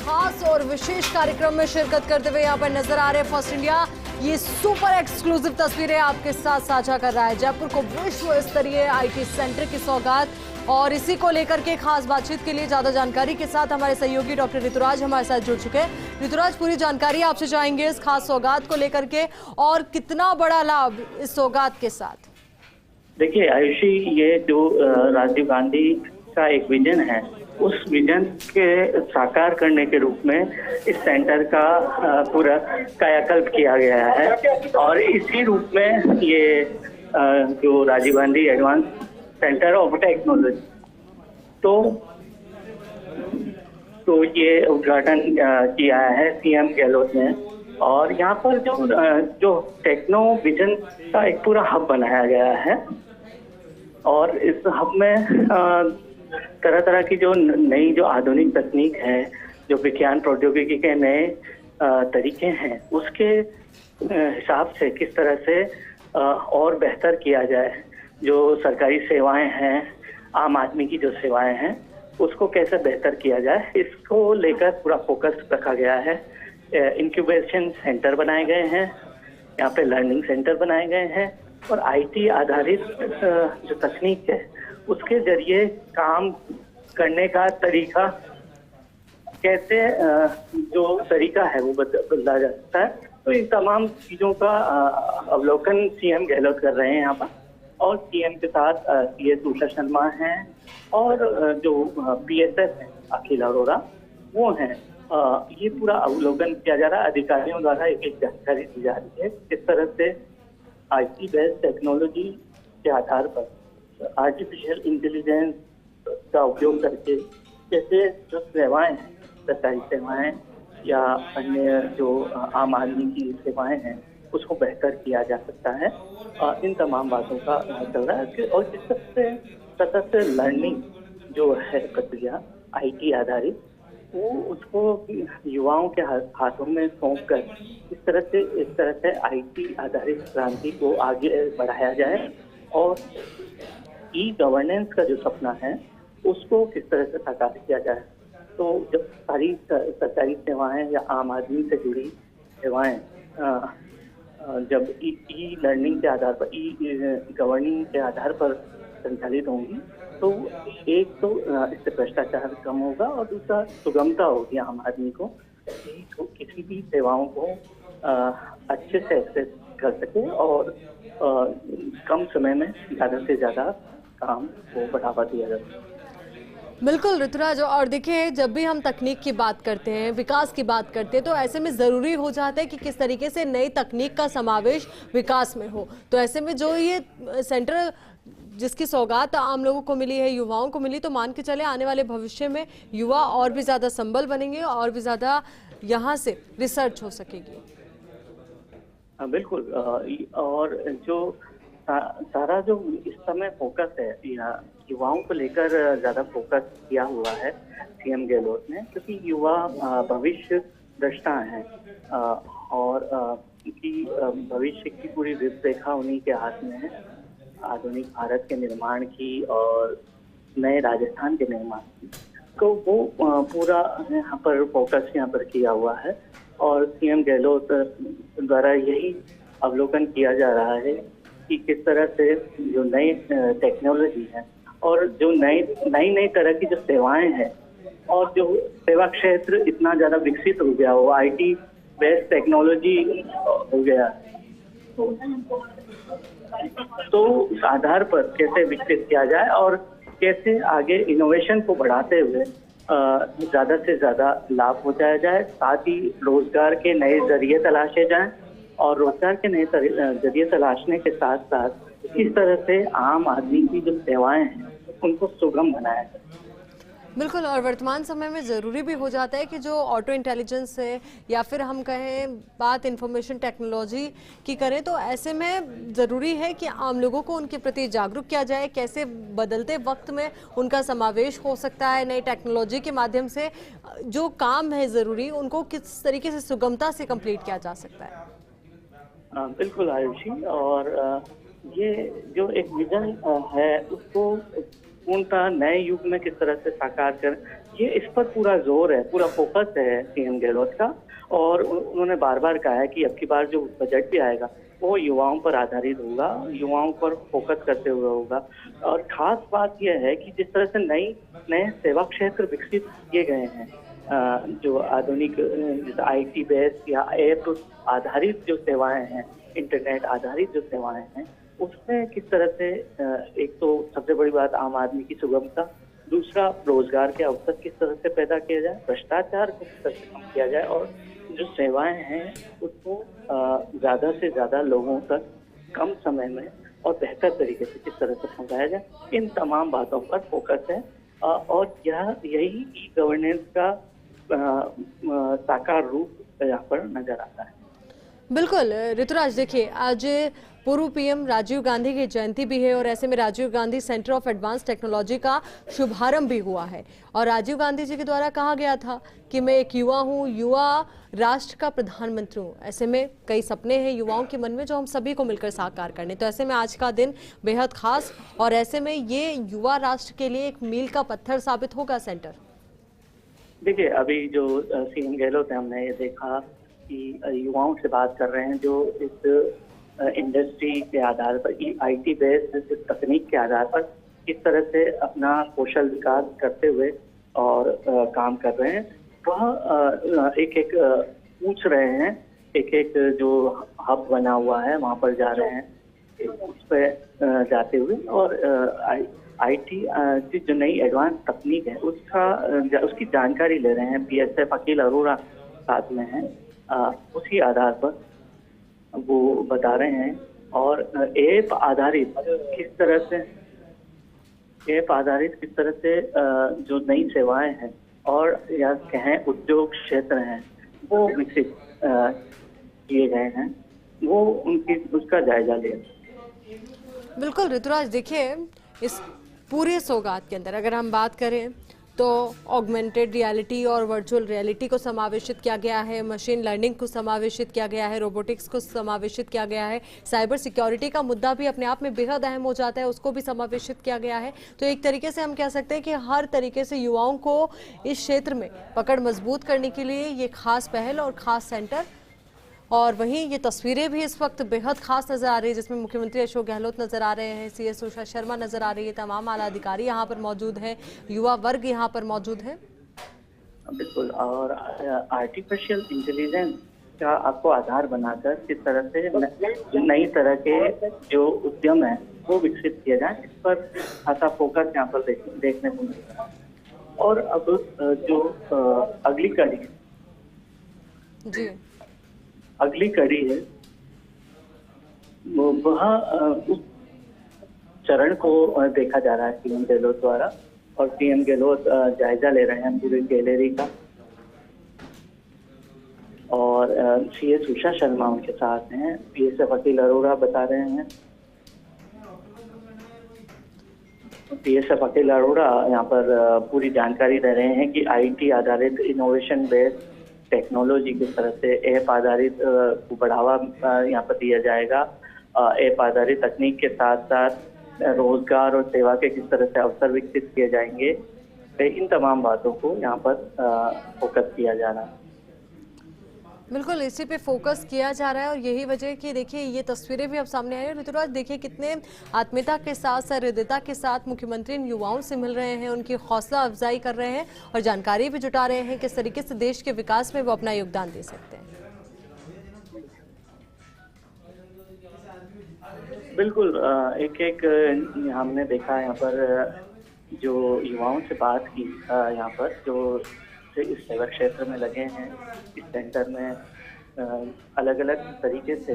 खास और विशेष कार्यक्रम में शिरकत करते हुए यहाँ पर नजर आ रहे फर्स्ट इंडिया। ये सुपर एक्सक्लूसिव तस्वीरें आपके साथ साझा कर रहा है। जयपुर को विश्व स्तरीय आईटी सेंटर की सौगात, और इसी को लेकर के खास बातचीत के लिए ज्यादा जानकारी के साथ हमारे सहयोगी डॉक्टर ऋतुराज हमारे साथ जुड़ चुके हैं। ऋतुराज, पूरी जानकारी आपसे चाहेंगे इस खास सौगात को लेकर के, और कितना बड़ा लाभ इस सौगात के साथ। देखिए आयुषी, ये जो राजीव गांधी का एक विजन है, उस विजन के साकार करने के रूप में इस सेंटर का पूरा कायाकल्प किया गया है। और इसी रूप में ये जो Rajiv Gandhi advance centre of technology, तो ये उद्घाटन किया है सीएम गहलोत ने। और यहाँ पर जो टेक्नो विजन का एक पूरा हब बनाया गया है, और इस हब में तरह तरह की जो नई जो आधुनिक तकनीक है, जो विज्ञान प्रौद्योगिकी के नए तरीके हैं, उसके हिसाब से किस तरह से और बेहतर किया जाए। जो सरकारी सेवाएं हैं, आम आदमी की जो सेवाएं हैं, उसको कैसे बेहतर किया जाए, इसको लेकर पूरा फोकस रखा गया है। इंक्यूबेशन सेंटर बनाए गए हैं, यहाँ पे लर्निंग सेंटर बनाए गए हैं, और आईटी आधारित जो तकनीक है उसके जरिए काम करने का तरीका, कैसे जो तरीका है वो बदला जा सकता है। तो इन तमाम चीजों का अवलोकन सीएम गहलोत कर रहे हैं यहाँ पर, और सीएम के साथ सीएस उषा शर्मा हैं, और जो पीएसएस है अखिल अरोड़ा, वो हैं। ये पूरा अवलोकन किया जा रहा है। अधिकारियों द्वारा एक जानकारी दी जा रही है किस तरह से आईटी बेस्ड टेक्नोलॉजी के आधार पर आर्टिफिशियल इंटेलिजेंस का उपयोग करके कैसे जो सेवाएं हैं, सरकारी सेवाएं या अन्य जो आम आदमी की सेवाएं हैं, उसको बेहतर किया जा सकता है। इन तमाम बातों का चल रहा है। और जिस तरह से सतत लर्निंग जो है प्रक्रिया आईटी आधारित, वो उसको युवाओं के हाथों में सौंप कर इस तरह से आईटी आधारित क्रांति को आगे बढ़ाया जाए, और ई गवर्नेंस का जो सपना है उसको किस तरह से साकार किया जाए। तो जब सारी सरकारी सेवाएं या आम आदमी से जुड़ी सेवाएं जब ई लर्निंग के आधार पर, ई गवर्निंग के आधार पर संचालित होंगी, तो एक तो इससे भ्रष्टाचार कम होगा, और दूसरा सुगमता होगी आम आदमी को किसी भी सेवाओं को अच्छे से एक्सेस कर सके, और कम समय में ज़्यादा से ज़्यादा काम को बढ़ावा दिया जा सके। बिल्कुल ऋतुराज, और देखिए जब भी हम तकनीक की बात करते हैं, विकास की बात करते हैं, तो ऐसे में ज़रूरी हो जाता है कि किस तरीके से नई तकनीक का समावेश विकास में हो। तो ऐसे में जो ये सेंटर जिसकी सौगात आम लोगों को मिली है, युवाओं को मिली, तो मान के चले आने वाले भविष्य में युवा और भी ज़्यादा संबल बनेंगे, और भी ज़्यादा यहाँ से रिसर्च हो सकेगी। बिल्कुल। और जो सारा जो इस समय फोकस है युवाओं को लेकर ज़्यादा फोकस किया हुआ है सीएम गहलोत ने, क्योंकि युवा भविष्य दृष्टा हैं, और भविष्य की पूरी रूपरेखा उन्हीं के हाथ में है। आधुनिक भारत के निर्माण की और नए राजस्थान के निर्माण की, तो वो पूरा यहाँ पर फोकस यहाँ पर किया हुआ है। और सीएम गहलोत द्वारा यही अवलोकन किया जा रहा है कि किस तरह से जो नई टेक्नोलॉजी है, और जो नई तरह की जो सेवाएं हैं, और जो सेवा क्षेत्र इतना ज़्यादा विकसित हो गया, वो आईटी बेस्ड टेक्नोलॉजी हो गया, तो उस आधार पर कैसे विकसित किया जाए, और कैसे आगे इनोवेशन को बढ़ाते हुए ज़्यादा से ज़्यादा लाभ पहुँचाया जाए। साथ ही रोजगार के नए जरिए तलाशे जाएं, और रोजगार के नए जरिए तलाशने के साथ साथ इस तरह से आम आदमी की जो सेवाएं हैं उनको सुगम बनाया जाए। बिल्कुल, और वर्तमान समय में ज़रूरी भी हो जाता है कि जो ऑटो इंटेलिजेंस है, या फिर हम कहें बात इंफॉर्मेशन टेक्नोलॉजी की करें, तो ऐसे में ज़रूरी है कि आम लोगों को उनके प्रति जागरूक किया जाए। कैसे बदलते वक्त में उनका समावेश हो सकता है नई टेक्नोलॉजी के माध्यम से, जो काम है ज़रूरी उनको किस तरीके से सुगमता से कंप्लीट किया जा सकता है। बिल्कुल आयुषी, और ये जो एक विजन है उसको पूर्णतः नए युग में किस तरह से साकार कर, ये इस पर पूरा जोर है, पूरा फोकस है सीएम गहलोत का। और उन्होंने बार बार कहा है कि अब की बार जो बजट भी आएगा वो युवाओं पर आधारित होगा, युवाओं पर फोकस करते हुए होगा। और खास बात यह है कि जिस तरह से नए सेवा क्षेत्र विकसित किए गए हैं, जो आधुनिक आईटी बेस्ड या ऐप आधारित जो सेवाएं हैं, इंटरनेट आधारित जो सेवाएं हैं, उसमें किस तरह से एक तो सबसे बड़ी बात आम आदमी की सुगमता, दूसरा रोजगार के अवसर किस तरह से पैदा किया जाए, भ्रष्टाचार को किस तरह से कम किया जाए, और जो सेवाएं हैं उसको ज्यादा से ज्यादा लोगों तक कम समय में और बेहतर तरीके से किस तरह से पहुंचाया जाए, इन तमाम बातों पर फोकस है। और यही ई गवर्नेंस का साकार रूप यहाँ पर नजर आता है। बिल्कुल ऋतुराज, देखिए आज पूर्व पीएम राजीव गांधी की जयंती भी है और ऐसे में Rajiv Gandhi centre of advance technology का शुभारंभ भी हुआ है। और राजीव गांधी जी के द्वारा कहा गया था कि मैं एक युवा हूं, युवा राष्ट्र का प्रधानमंत्री हूं। ऐसे में कई सपने हैं युवाओं के मन में जो हम सभी को मिलकर साकार करने, तो ऐसे में आज का दिन बेहद खास, और ऐसे में ये युवा राष्ट्र के लिए एक मील का पत्थर साबित होगा सेंटर। देखिए, अभी जो सीएम गहलोत है, हमने ये देखा कि युवाओं से बात कर रहे हैं जो इस इंडस्ट्री के आधार पर, आईटी बेस्ड तकनीक के आधार पर किस तरह से अपना कौशल विकास करते हुए और काम कर रहे हैं। वह एक एक पूछ रहे हैं, एक एक जो हब बना हुआ है वहां पर जा रहे हैं, उस पर जाते हुए और आईटी की जो नई एडवांस तकनीक है उसकी जानकारी ले रहे हैं। बीएसएफ अकील अरोड़ा साथ में हैं, उसी आधार पर वो बता रहे हैं। और ऐप आधारित किस तरह से जो नई सेवाएं हैं और या कहें उद्योग क्षेत्र हैं वो विकसित किए गए हैं, वो उसका जायजा लिया। बिल्कुल ऋतुराज, देखिए इस पूरे सौगात के अंदर अगर हम बात करें तो ऑगमेंटेड रियलिटी और वर्चुअल रियलिटी को समावेशित किया गया है, मशीन लर्निंग को समावेशित किया गया है, रोबोटिक्स को समावेशित किया गया है, साइबर सिक्योरिटी का मुद्दा भी अपने आप में बेहद अहम हो जाता है, उसको भी समावेशित किया गया है। तो एक तरीके से हम कह सकते हैं कि हर तरीके से युवाओं को इस क्षेत्र में पकड़ मजबूत करने के लिए ये खास पहल और खास सेंटर। और वहीं ये तस्वीरें भी इस वक्त बेहद खास नजर आ रही है, जिसमें मुख्यमंत्री अशोक गहलोत नजर आ रहे हैं, सीएस उषा शर्मा नजर आ रही है, तमाम आला अधिकारी यहाँ पर मौजूद हैं, युवा वर्ग यहाँ पर मौजूद है। बिल्कुल, और आर्टिफिशियल इंटेलिजेंस का आपको आधार बनाकर किस तरह से नई तरह के जो उद्यम है वो विकसित किए जाए, इस पर खासा फोकस यहाँ पर देखने को मिलता है। और अब जो अगली कड़ी है वह उस चरण को देखा जा रहा है सीएम गहलोत द्वारा। और सीएम गहलोत जायजा ले रहे हैं पूरी गैलरी का, और सीएस उषा शर्मा उनके साथ हैं, बीएसएफ अकील अरोड़ा बता रहे हैं। बीएसएफ अकील अरोड़ा यहाँ पर पूरी जानकारी दे रहे हैं कि आईटी आधारित इनोवेशन बेस्ड टेक्नोलॉजी किस तरह से ऐप आधारित को बढ़ावा यहाँ पर दिया जाएगा। ऐप आधारित तकनीक के साथ साथ रोजगार और सेवा के किस तरह से अवसर विकसित किए जाएंगे, इन तमाम बातों को यहाँ पर फोकस किया जा रहा है। बिल्कुल इसी पे फोकस किया जा रहा है और यही वजह है कि देखिए ये तस्वीरें भी अब सामने आई हैं। ऋतुराज, देखिए कितने आत्मीयता के साथ, सहृदयता के साथ मुख्यमंत्री इन युवाओं से मिल रहे हैं, उनकी हौसला अफजाई कर रहे हैं और जानकारी भी जुटा रहे हैं किस तरीके से देश के विकास में वो अपना योगदान दे सकते हैं। बिल्कुल, एक हमने देखा यहाँ पर जो युवाओं से बात की, यहाँ पर जो इस सेवा क्षेत्र में लगे हैं, इस सेंटर में अलग अलग तरीके से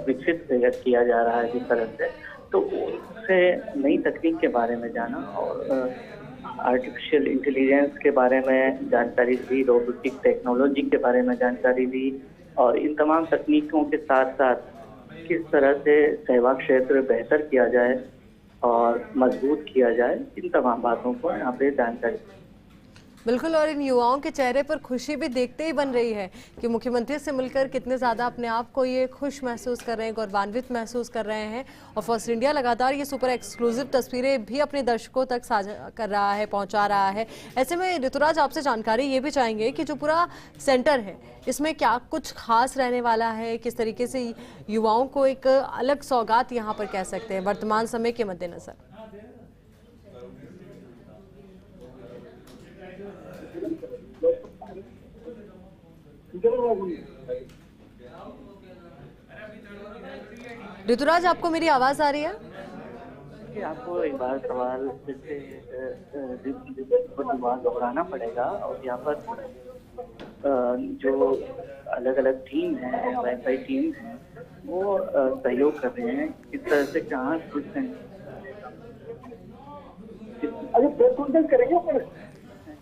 विकसित किया जा रहा है जिस तरह से, तो उससे नई तकनीक के बारे में जाना और आर्टिफिशियल इंटेलिजेंस के बारे में जानकारी दी, रोबोटिक टेक्नोलॉजी के बारे में जानकारी दी, और इन तमाम तकनीकों के साथ साथ किस तरह से सेवा क्षेत्र बेहतर किया जाए और मजबूत किया जाए, इन तमाम बातों को यहाँ पे जानकारी। बिल्कुल, और इन युवाओं के चेहरे पर खुशी भी देखते ही बन रही है कि मुख्यमंत्री से मिलकर कितने ज़्यादा अपने आप को ये खुश महसूस कर रहे हैं, गौरवान्वित महसूस कर रहे हैं। और फर्स्ट इंडिया लगातार ये सुपर एक्सक्लूसिव तस्वीरें भी अपने दर्शकों तक साझा कर रहा है, पहुंचा रहा है। ऐसे में ऋतुराज, आपसे जानकारी ये भी चाहेंगे कि जो पूरा सेंटर है इसमें क्या कुछ खास रहने वाला है, किस तरीके से युवाओं को एक अलग सौगात यहाँ पर कह सकते हैं वर्तमान समय के मद्देनजर। ऋतुराज, आपको मेरी आवाज आ रही है? कि आपको एक बार सवाल फिर से दोहराना पड़ेगा। और यहाँ पर जो अलग अलग टीम है, वाईफाई टीम है, वो सहयोग कर रहे हैं। किस तरह से कहाँ करेंगे।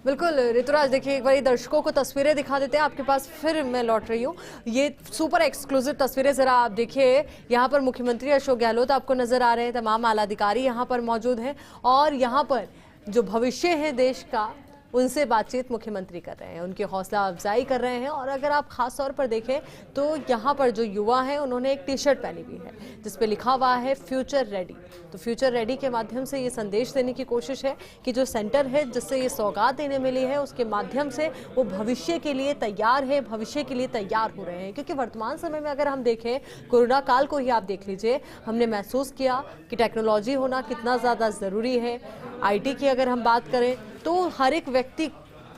बिल्कुल ऋतुराज, देखिए एक बार दर्शकों को तस्वीरें दिखा देते हैं, आपके पास फिर मैं लौट रही हूँ। ये सुपर एक्सक्लूसिव तस्वीरें जरा आप देखिए। यहाँ पर मुख्यमंत्री अशोक गहलोत आपको नजर आ रहे हैं, तमाम आला अधिकारी यहाँ पर मौजूद हैं और यहाँ पर जो भविष्य है देश का उनसे बातचीत मुख्यमंत्री कर रहे हैं, उनकी हौसला अफजाई कर रहे हैं। और अगर आप खास तौर पर देखें तो यहाँ पर जो युवा हैं उन्होंने एक टी शर्ट पहनी हुई है जिस पे लिखा हुआ है फ्यूचर रेडी। तो फ्यूचर रेडी के माध्यम से ये संदेश देने की कोशिश है कि जो सेंटर है जिससे ये सौगात देने मिली है उसके माध्यम से वो भविष्य के लिए तैयार है, भविष्य के लिए तैयार हो रहे हैं। क्योंकि वर्तमान समय में अगर हम देखें, कोरोना काल को ही आप देख लीजिए, हमने महसूस किया कि टेक्नोलॉजी होना कितना ज़्यादा ज़रूरी है। IT की अगर हम बात करें तो हर एक व्यक्ति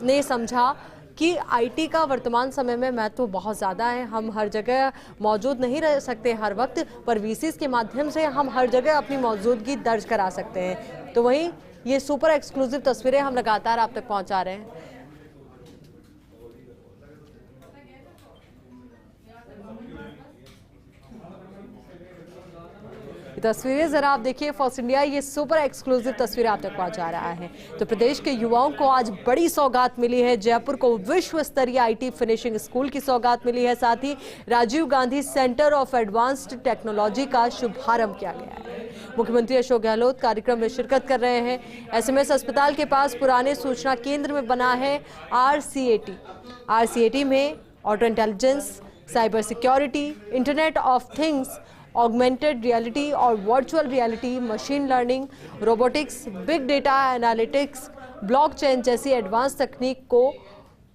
ने समझा कि IT का वर्तमान समय में महत्व बहुत ज़्यादा है। हम हर जगह मौजूद नहीं रह सकते हर वक्त, पर VCs के माध्यम से हम हर जगह अपनी मौजूदगी दर्ज करा सकते हैं। तो वहीं ये सुपर एक्सक्लूसिव तस्वीरें हम लगातार आप तक पहुंचा रहे हैं। तस्वीरें जरा आप देखिए, फर्स्ट इंडिया ये सुपर एक्सक्लूसिव तस्वीरें आप तक पहुंचा रहा है। तो प्रदेश के युवाओं को आज बड़ी सौगात मिली है। जयपुर को विश्व स्तरीय IT फिनिशिंग स्कूल की सौगात मिली है। साथ ही Rajiv Gandhi centre of advanced technology का शुभारंभ किया गया है। मुख्यमंत्री अशोक गहलोत कार्यक्रम में शिरकत कर रहे हैं। SMS अस्पताल के पास पुराने सूचना केंद्र में बना है RCAT में auto intelligence, cyber security, internet of things, augmented reality और virtual reality, machine learning, robotics, big data analytics, blockchain जैसी एडवांस तकनीक को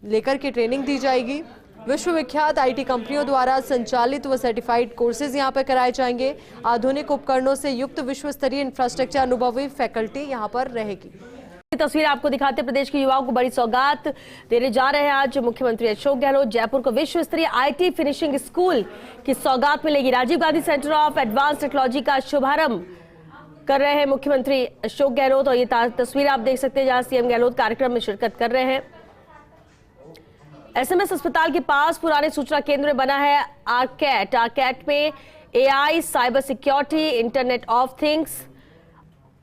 लेकर के ट्रेनिंग दी जाएगी। विश्वविख्यात IT कंपनियों द्वारा संचालित व सर्टिफाइड कोर्सेज यहां पर कराए जाएंगे। आधुनिक उपकरणों से युक्त विश्व स्तरीय इंफ्रास्ट्रक्चर अनुभवी फैकल्टी यहां पर रहेगी। तस्वीर आपको दिखाते प्रदेश के युवाओं को बड़ी सौगात देने जा रहे हैं आज मुख्यमंत्री अशोक गहलोत। जयपुर को विश्व स्तरीय IT फिनिशिंग स्कूल की सौगात मिलेगी। Rajiv Gandhi centre of advance technology का शुभारंभ कर रहे हैं मुख्यमंत्री अशोक गहलोत। और ये तस्वीर आप देख सकते हैं जहां CM गहलोत कार्यक्रम में शिरकत कर रहे हैं। SMS अस्पताल के पास पुराने सूचना केंद्र में बना है आरकैट में AI, cyber security, internet of things,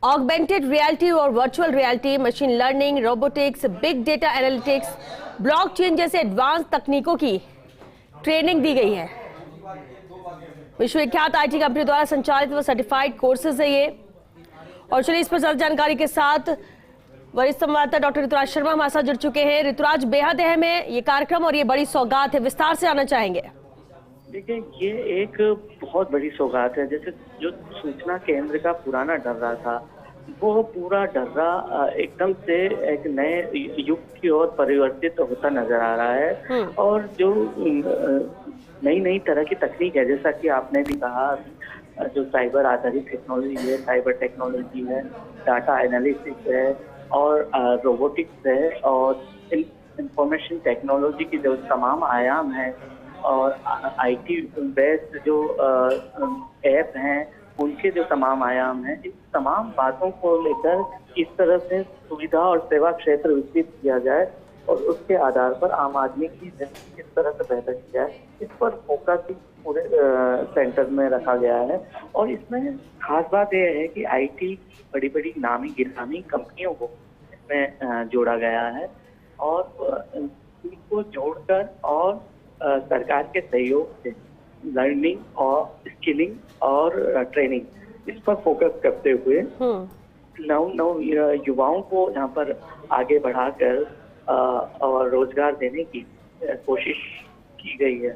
augmented reality और virtual reality, machine learning, robotics, big data analytics, blockchain जैसे एडवांस तकनीकों की ट्रेनिंग दी गई है। विश्वविख्यात IT कंपनी द्वारा संचालित व सर्टिफाइड कोर्सेज है ये। और चलिए इस पर ज्यादा जानकारी के साथ वरिष्ठ संवाददाता डॉक्टर ऋतुराज शर्मा हमारे साथ जुड़ चुके हैं। ऋतुराज, बेहद अहम है ये कार्यक्रम और ये बड़ी सौगात है, विस्तार से आना चाहेंगे। देखिए, ये एक बहुत बड़ी सौगात है। जैसे जो सूचना केंद्र का पुराना डर्रा था, वो पूरा डर्रा एकदम से एक नए युग की ओर परिवर्तित होता नजर आ रहा है। और जो नई नई तरह की तकनीक है, जैसा कि आपने भी कहा, जो साइबर आधारित टेक्नोलॉजी है, साइबर टेक्नोलॉजी है, डाटा एनालिसिस है और रोबोटिक्स है और इंफॉर्मेशन टेक्नोलॉजी की जो तमाम आयाम है और IT बेस्ड जो ऐप हैं उनके जो तमाम आयाम हैं, इन तमाम बातों को लेकर किस तरह से सुविधा और सेवा क्षेत्र विकसित किया जाए और उसके आधार पर आम आदमी की जिंदगी किस तरह से बेहतर की जाए, इस पर फोकस पूरे सेंटर में रखा गया है। और इसमें खास बात यह है कि IT बड़ी बड़ी नामी गिरामी कंपनियों को इसमें जोड़ा गया है और इनको जोड़कर और सरकार के सहयोग से लर्निंग और स्किलिंग और ट्रेनिंग इस पर फोकस करते हुए नव युवाओं को यहाँ पर आगे बढ़ाकर और रोजगार देने की कोशिश की गई है।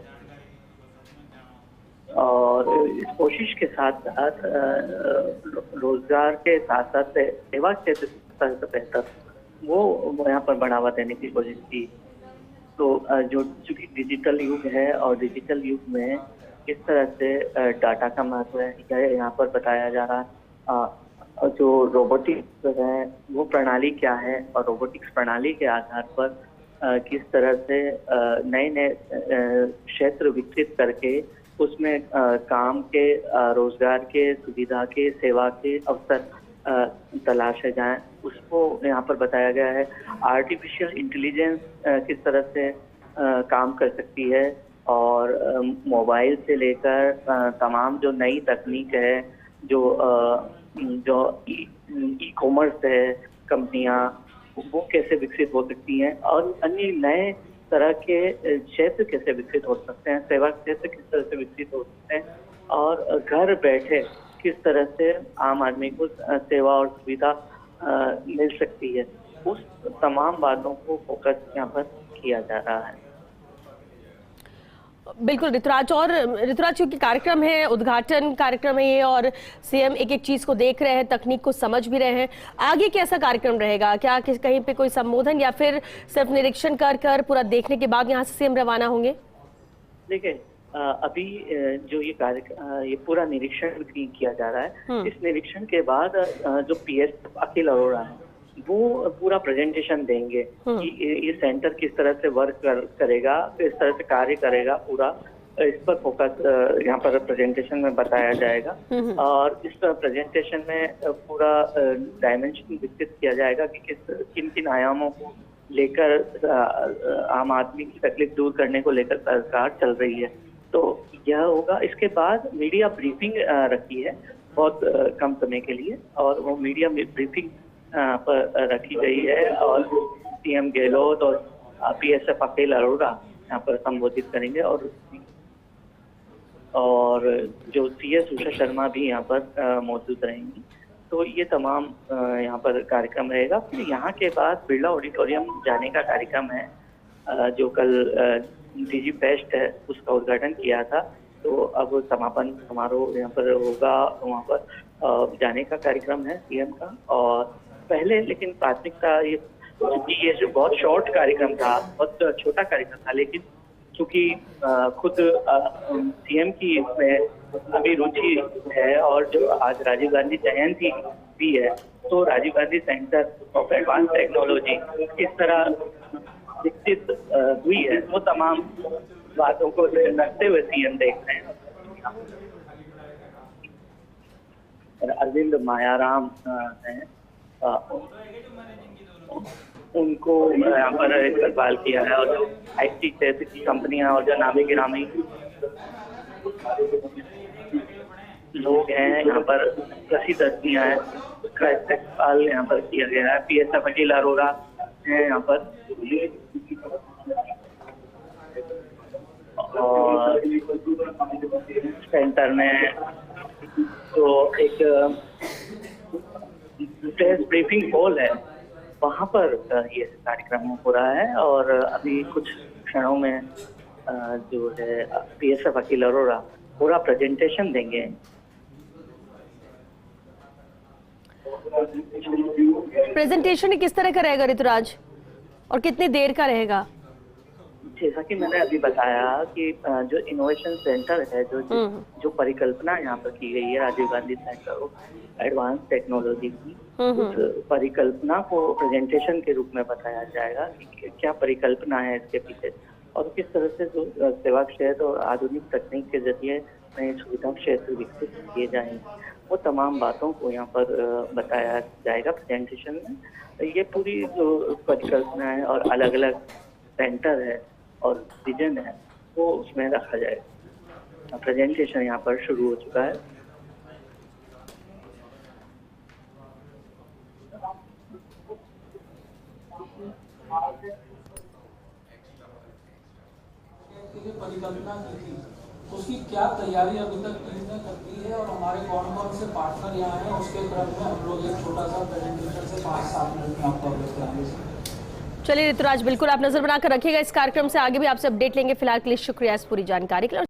और इस कोशिश के साथ साथ रोजगार के साथ साथ सेवा क्षेत्र से बेहतर वो यहाँ पर बढ़ावा देने की कोशिश की। तो जो चूंकि डिजिटल युग है और डिजिटल युग में किस तरह से डाटा का महत्व है यह यहाँ पर बताया जा रहा है। जो रोबोटिक्स है वो प्रणाली क्या है और रोबोटिक्स प्रणाली के आधार पर किस तरह से नए नए क्षेत्र विकसित करके उसमें काम के, रोजगार के, सुविधा के, सेवा के अवसर तलाशे जाएं, उसको यहाँ पर बताया गया है। आर्टिफिशियल इंटेलिजेंस किस तरह से काम कर सकती है और मोबाइल से लेकर तमाम जो नई तकनीक है, जो ई कॉमर्स है, कंपनियां वो कैसे विकसित हो सकती हैं और अन्य नए तरह के क्षेत्र कैसे विकसित हो सकते हैं, सेवा क्षेत्र किस तरह से विकसित हो सकते हैं और घर बैठे किस तरह से आम आदमी को सेवा और सुविधा मिल सकती है, उस तमाम बातों को फोकस यहाँ पर किया जा रहा है। बिल्कुल ऋतुराज, और ऋतुराज क्योंकि कार्यक्रम है, उद्घाटन कार्यक्रम है ये, और सीएम एक एक चीज को देख रहे हैं, तकनीक को समझ भी रहे हैं, आगे कैसा कार्यक्रम रहेगा? क्या कहीं पे कोई संबोधन या फिर सिर्फ निरीक्षण कर पूरा देखने के बाद यहाँ से सीएम रवाना होंगे? देखिए अभी जो ये कार्यक्रम, ये पूरा निरीक्षण भी किया जा रहा है। इस निरीक्षण के बाद जो पीएस अखिल अरोड़ा है वो पूरा प्रेजेंटेशन देंगे कि ये सेंटर किस तरह से वर्क करेगा, किस तरह से कार्य करेगा, पूरा इस पर फोकस यहाँ पर प्रेजेंटेशन में बताया जाएगा। और इस प्रेजेंटेशन में पूरा डायमेंशन विकसित किया जाएगा कि किन किन आयामों को लेकर आम आदमी की तकलीफ दूर करने को लेकर सरकार चल रही है। तो यह होगा। इसके बाद मीडिया ब्रीफिंग रखी है बहुत कम समय के लिए, और वो मीडिया ब्रीफिंग पर रखी गई है और सीएम गहलोत और पीएसएफ अखिल अरोड़ा यहाँ पर संबोधित करेंगे और जो सीएस उषा शर्मा भी यहाँ पर मौजूद रहेंगी। तो ये तमाम यहाँ पर कार्यक्रम रहेगा। फिर यहाँ के बाद बिरला ऑडिटोरियम जाने का कार्यक्रम है, जो कल डीजी बेस्ट है उसका उद्घाटन किया था। तो अब समापन समारोह यहाँ पर होगा, वहाँ पर जाने का कार्यक्रम है सीएम का। और पहले लेकिन प्राथमिकता ये जो बहुत शॉर्ट कार्यक्रम था, बहुत छोटा कार्यक्रम था, लेकिन चूंकि खुद सीएम की इसमें अभी रुचि है और जो आज राजीव गांधी जयंती भी है, तो Rajiv Gandhi centre of advance technology किस तरह विकसित हुई है, वो तमाम बातों को रखते हुए सीएम देख रहे हैं। अरविंद मायाराम हैं, उनको यहाँ पर इस्तेमाल किया है, और जो आईटी क्षेत्र की कंपनियां और जो नामी गिरामी लोग हैं यहाँ पर, प्रसिद्ध हस्तियां हैं, उसका इस्तेमाल यहाँ पर किया गया है। पीएसएफ अखिल अरोड़ा है यहाँ पर, और सेंटर में तो एक प्रेस ब्रीफिंग हॉल है, वहाँ पर ये कार्यक्रम हो रहा है। और अभी कुछ क्षणों में जो है पीएसएफ अखिल अरोड़ा पूरा प्रेजेंटेशन देंगे। प्रेजेंटेशन किस तरह का रहेगा ऋतुराज, और कितनी देर का रहेगा? जैसा कि मैंने अभी बताया कि जो इनोवेशन सेंटर है, जो परिकल्पना यहाँ पर की गई है Rajiv Gandhi centre of advance technology की, उस परिकल्पना को प्रेजेंटेशन के रूप में बताया जाएगा कि क्या परिकल्पना है इसके पीछे, और किस तरह से जो सेवा क्षेत्र और आधुनिक तकनीक के जरिए नए सुविधा क्षेत्र विकसित किए जाएंगे, वो तमाम बातों को यहाँ पर बताया जाएगा प्रेजेंटेशन में। ये पूरी जो परिकल्पना है और अलग अलग सेंटर है और विजन है, वो उसमें रखा जाएगा। प्रेजेंटेशन यहाँ पर शुरू हो चुका है। परिकल्पना की थी, उसकी क्या तैयारी अभी तक टीम ने करती है, और हमारे कौन कौन से पार्टनर यहाँ हैं, उसके क्रम में हम लोग एक छोटा सा प्रेजेंटेशन से 5-7 मिनट में आपको अवगत कराएंगे। चलिए ऋतुराज, बिल्कुल आप नजर बनाकर रखिएगा इस कार्यक्रम से, आगे भी आपसे अपडेट लेंगे। फिलहाल के लिए शुक्रिया इस पूरी जानकारी के लिए।